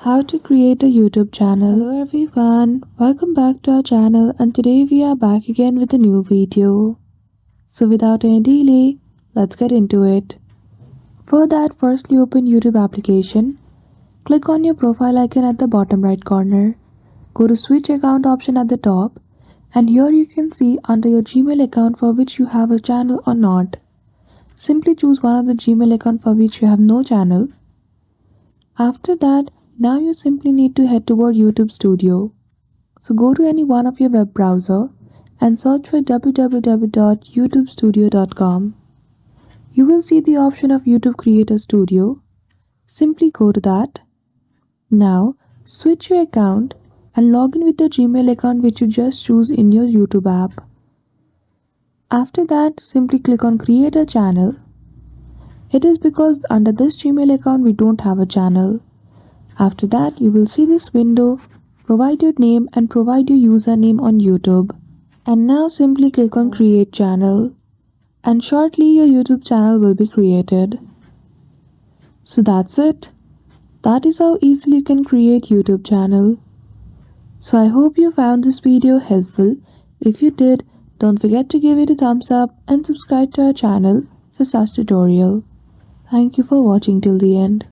How to create a YouTube channel. Hello everyone, welcome back to our channel, and today we are back again with a new video. So without any delay, let's get into it. For that, firstly open YouTube application. Click on your profile icon at the bottom right corner. Go to switch account option at the top, and here you can see under your Gmail account for which you have a channel or not. Simply choose one of the Gmail account for which you have no channel. After that, now you simply need to head toward YouTube Studio. So go to any one of your web browser and search for www.youtubestudio.com. You will see the option of YouTube Creator Studio. Simply go to that. Now switch your account and log in with the Gmail account which you just choose in your YouTube app. After that, simply click on Create a Channel. It is because under this Gmail account we don't have a channel. After that, you will see this window. Provide your name and provide your username on YouTube. And now simply click on Create Channel. And shortly your YouTube channel will be created. So that's it. That is how easily you can create YouTube channel. So I hope you found this video helpful. If you did, don't forget to give it a thumbs up and subscribe to our channel for such tutorial. Thank you for watching till the end.